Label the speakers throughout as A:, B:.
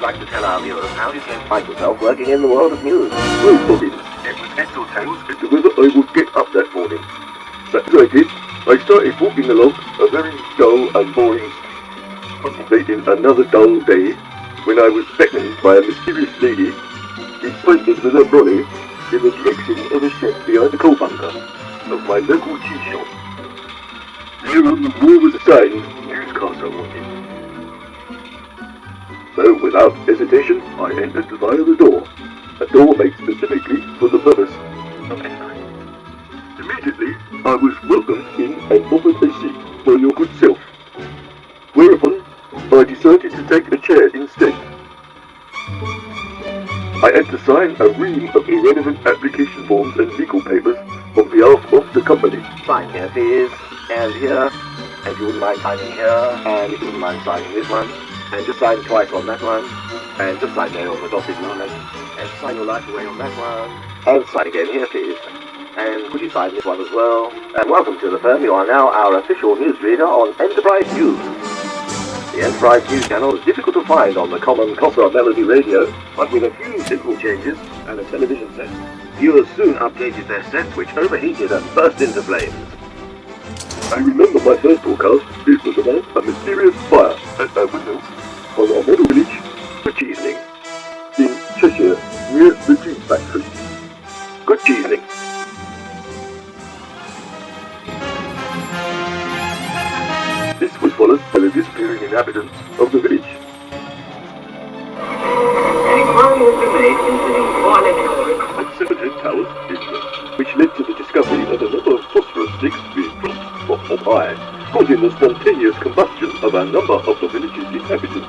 A: like to tell our viewers how you came to find yourself working in the world of news?
B: Well, Bobby, it was Tails as to whether I would get up that morning. So as I did, I started walking along a very dull and boring street, contemplating another dull day, when I was beckoned by a mysterious lady who pointed with her brolly in the direction of a shed behind the coal bunker of my local tea shop. There on the wall was a sign, newscaster wanted. So without hesitation, I entered via the door, a door made specifically for the purpose of entering. Immediately, I was welcomed in and offered a seat for your good self, whereupon I decided to take a chair instead. I had to sign a ream of irrelevant application forms and legal papers on behalf of the company.
A: Sign here, please, and here, and if you wouldn't mind signing here, and if you wouldn't mind signing this one, and just sign twice on that one, and just sign there on the dotted line, and sign your life away on that one, and sign again here, please. And could you sign this one as well? And welcome to the firm. You are now our official newsreader on Enterprise News. The Enterprise News channel is difficult to find on the common Cosser Melody radio, but with a few simple changes and a television set, viewers soon updated their sets, which overheated and burst into flames.
B: I remember my first broadcast. It was about a mysterious fire at my window on our model village for cheesening in Cheshire, near the cheese factory. Good cheesening. This was followed by the disappearing inhabitants of the village. And 7 towers in which led to the discovery of a number of phosphorus sticks being dropped from up high, causing the spontaneous combustion of a number of the village's inhabitants.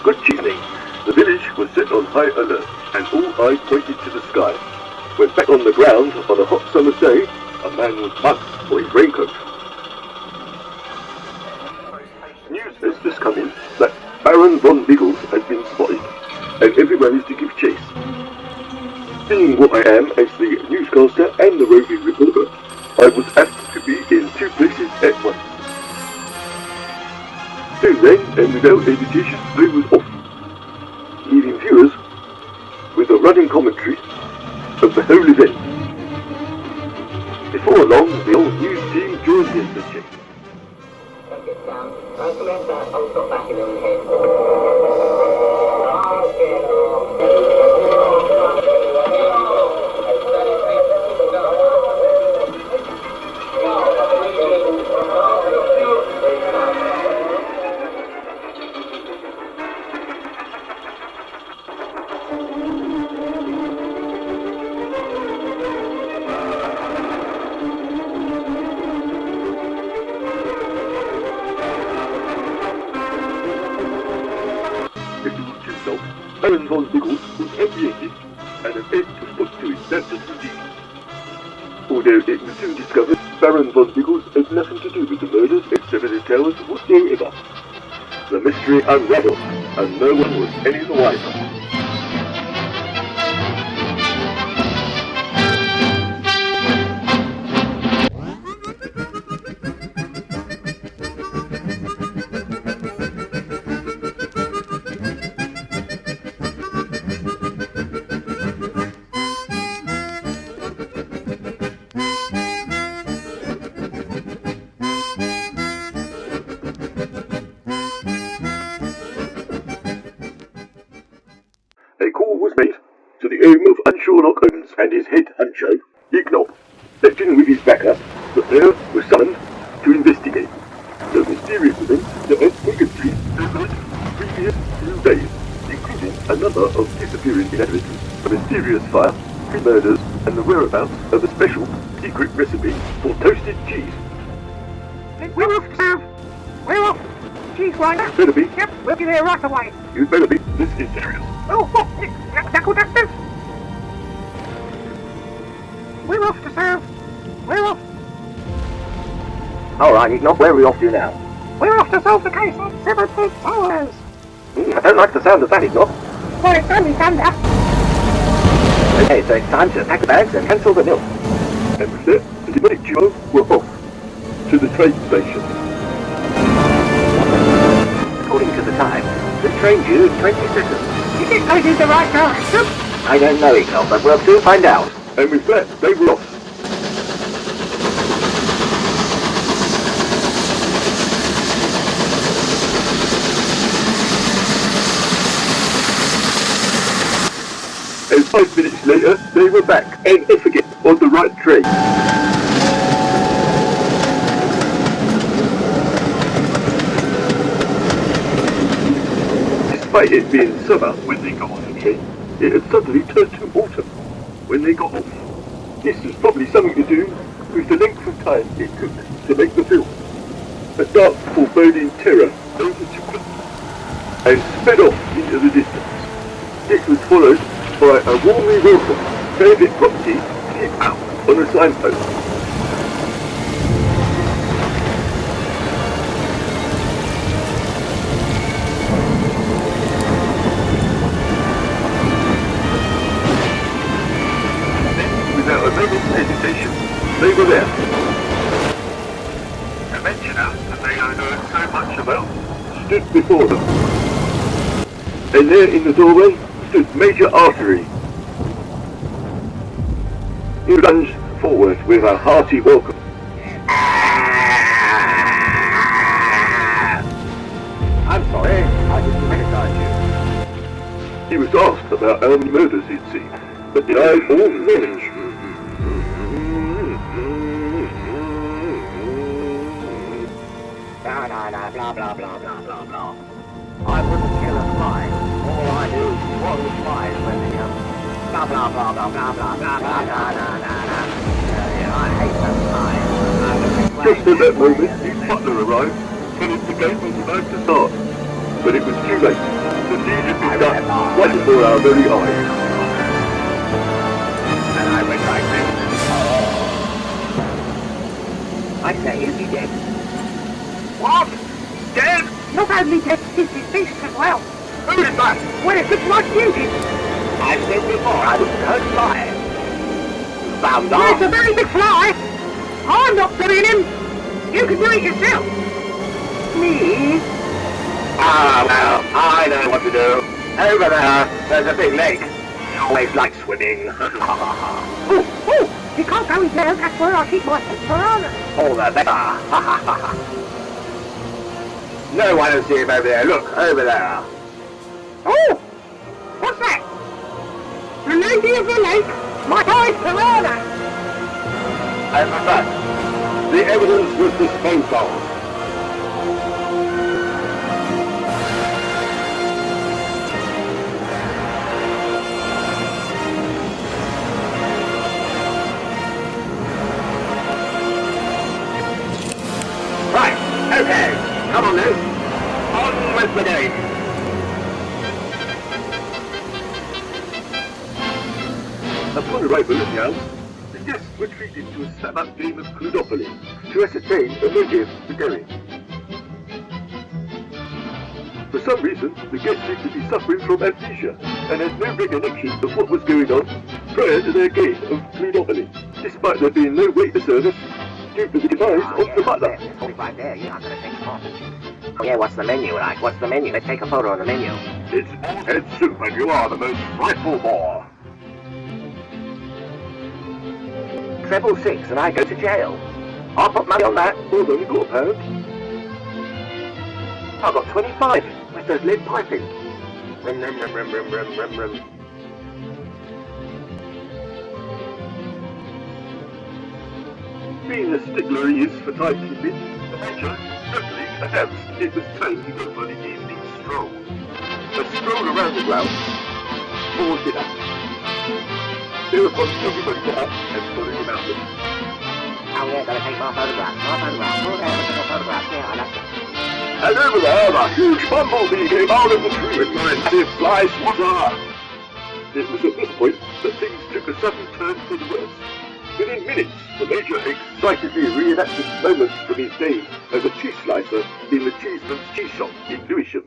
B: Good evening. The village was set on high alert, and all eyes pointed to the sky, when back on the ground on a hot summer's day, a man was mugged for his raincoat. News has just come in that Baron von Biggles has been spotted, and everyone is to give chase. Being what I am as the newscaster and the roving reporter, I was asked to be in 2 places at once. So then, and without hesitation, I was off, leaving viewers with a running commentary of the whole event. Before long, the old news team joined in the check. Baron von Biggles was apprehended and an end was put to his sentence indeed. Although it was soon discovered Baron von Biggles had nothing to do with the murders at 7 Towers whatsoever. The mystery unraveled, and no one was any the wiser. A call was made to the home of Sherlock Holmes and his head honcho, Ignob, acting with his backup, the pair was summoned to investigate the mysterious events that had taken place over the previous few days, including a number of disappearing inhabitants, a mysterious fire, 3 murders, and the whereabouts of a special secret recipe for toasted cheese.
C: We're off, Sam. We're off. Cheese grinder.
B: You better be.
C: Yep, we'll be there right away.
B: You better be. This is serious.
C: Oh, what? Dackle. We're off to serve. We're off.
A: All right, Ignob, where are we off to now?
C: We're off to solve the case of 7 Towers.
A: I don't like the sound of that, Ignob.
C: Well, it's only thunder.
A: Okay, so it's time to pack the bags and cancel the milk.
B: And with that, the demonic duo were off to the train station.
A: According to the time, the train due in 20 seconds.
C: Is it headed the right direction?
A: I don't know, Econ, but we'll soon find out.
B: And with that, they were off. And 5 minutes later, they were back and off again on the right train. Despite it being summer when they got off the train, it had suddenly turned to autumn when they got off. This was probably something to do with the length of time it took to make the film. A dark, foreboding terror overtook them and sped off into the distance. This was followed by a warmly welcome private property tip out on a signpost. Without a moment's hesitation, they were there. A mentioner that they had heard so much about stood before them. And there in the doorway stood Major Artery. He lunged forward with a hearty welcome.
A: I'm sorry, I didn't recognize you.
B: He was asked about how many murders he'd seen, but denied all knowledge.
A: Blah, blah, blah, blah, blah, blah. I wouldn't kill a fly. All I do is swallow flies when they come. Blah, blah, blah, blah, blah, blah, blah, blah, blah, blah, blah. I hate the flies.
B: Just at that moment, his butler arrived, telling the game was about to start. But it was too late. The deed had been done right before our very eyes.
A: And I went like this. I say, is he dead? What? Dead?
C: Not only dead, he's deceased as well.
A: Who is that?
C: Well, it looks like you did.
A: I've said before I wouldn't hurt flies. Found
C: Well, it's a
A: off.
C: very big fly. I'm not doing him. You can do it yourself.
A: Me? Ah, well, I know what to do. Over there, there's a big lake. I always like swimming.
C: Oh, you can't go in there. That's where I keep my piranha.
A: All the better. No, I don't see him over there. Look, over there.
C: Oh, what's that? The lady of the lake, my boy piranha.
A: And for that, the evidence was disposed of. Right, okay. Come on then. On with the game.
B: Upon arrival at the house, the guests were treated to a stab-up game of Cluedopoly to ascertain a motive for going. For some reason, the guests seemed to be suffering from amnesia and had no recollection of what was going on prior to their game of Cluedopoly, despite there being no waiter service due to the demise of the butler.
A: Right there, you're not going to take a photo. Oh yeah, what's the menu like? What's the menu? Let's take a photo of the menu.
B: It's all head soup and you are the most frightful bore.
A: 666 and I go to jail. I'll put money on that.
B: I've only got £1.
A: I've got 25 with those lead piping. Rim, rim, rim, rim, rim, rim, rim, rim.
B: Being the stickler he is for timekeeping, the Major suddenly announced it was time to go for the evening stroll. A stroll around the grounds for dinner. Thereupon everybody got up and followed him out.
A: Oh yeah, gotta take more photographs. More photographs. More photographs. Yeah, I like it.
B: And over there, the huge bumblebee came out of the tree with massive fly swatter. It was at this point that things took a sudden turn for the worse. Within minutes, the Major excitedly reenacted moments from his days as a cheese slicer in the Cheeseman's Cheese Shop in Lewisham,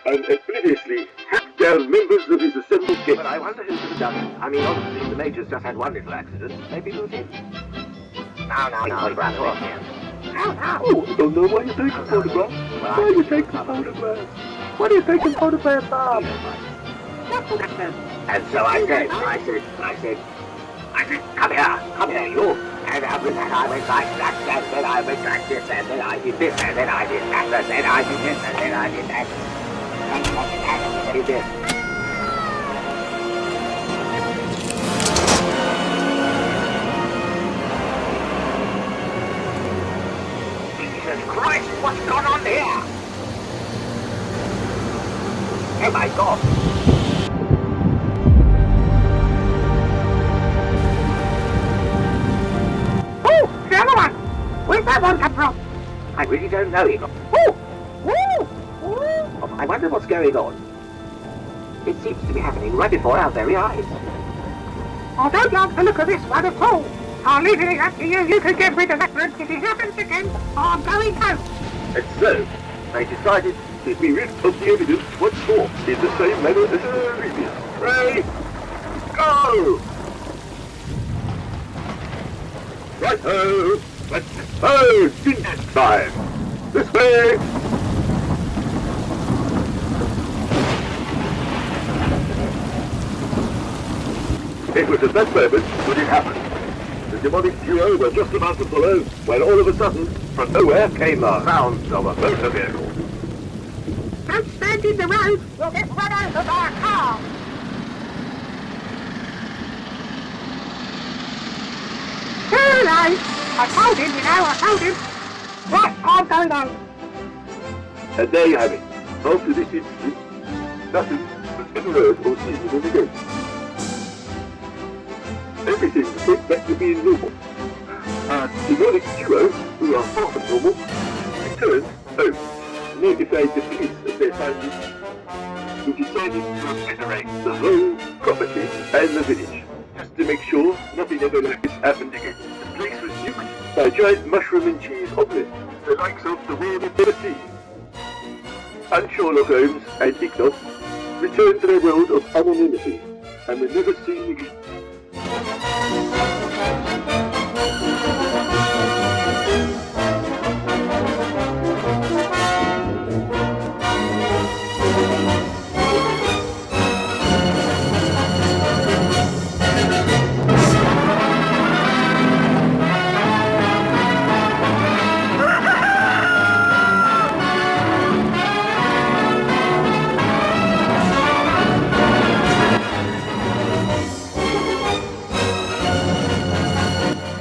B: and obliviously hacked down members of his assembled guests.
A: But I wonder who could have done it. I mean, obviously, the Major's just had one little accident. Maybe it was him. No, photograph of him.
B: Oh, I don't know why you're taking photographs. Why are you taking photographs? What are you taking photographs of?
A: And so I said, come here, you. And after that I went like that, and then I went like this, and then I did this, and then I did that, and then I did this, and then I did that. And I did this. Jesus Christ, what's going on here? Oh my God.
C: Oh, the other one! Where's that one come from?
A: I really don't know him. I wonder what's going on. It seems to be happening right before our very eyes.
C: I don't like the look of this one at all. I'll leave it up to you. You can get rid of that one. If it happens again, I'm going home.
B: And so, I decided to be rid of the evidence once more in the same manner as previous. Ready? Go! Right-ho! Let's dinner time! This way! It was at that moment that it happened. The demonic duo were just about to follow when all of a sudden, from nowhere came the sounds of a motor vehicle.
C: Don't stand in the road. You'll get run over by a car. Too late. I told him, I told him. Right, I'm going home.
B: And there you have it. After this incident, nothing was ever heard or seen of him again. Everything went back to being normal. Demonic duo, who are far from normal, returned home to notify the police of their findings, who decided to obliterate the whole property and the village, just to make sure nothing ever like this happened again. The place was nuked by a giant mushroom and cheese omelette, the likes of the world had never seen. And Sherlock Holmes and Ignat returned to their world of anonymity and were never seen again.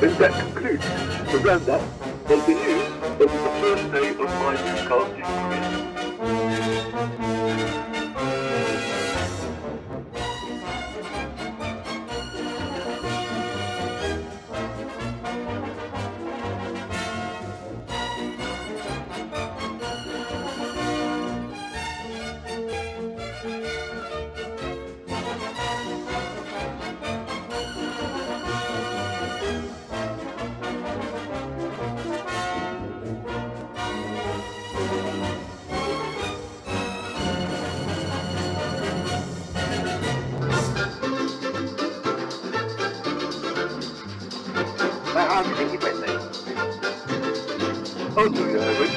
B: And that concludes the roundup of the news of the first day of my newscasting career.
A: Well, how do you think it went then?
B: I'll tell you how it went.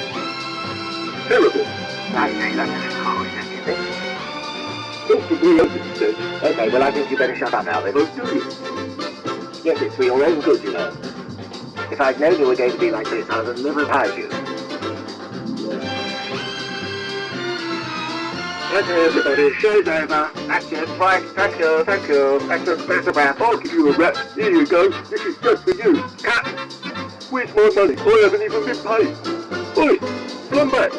B: Terrible.
A: I say that's a little harsh, don't you think?
B: Not for me, as it said.
A: Okay, well I think you better shut up now then.
B: I'll do it.
A: Yes, it's for your own good, you know. If I'd known you were going to be like this, I would have never hired you. Okay, everybody, show's over. That's it, right, thank you. That's a wrap.
B: I'll give you a rap. Here you go. This is just for you.
A: Cut!
B: Where's my money? I haven't even been paid. Oi, come back.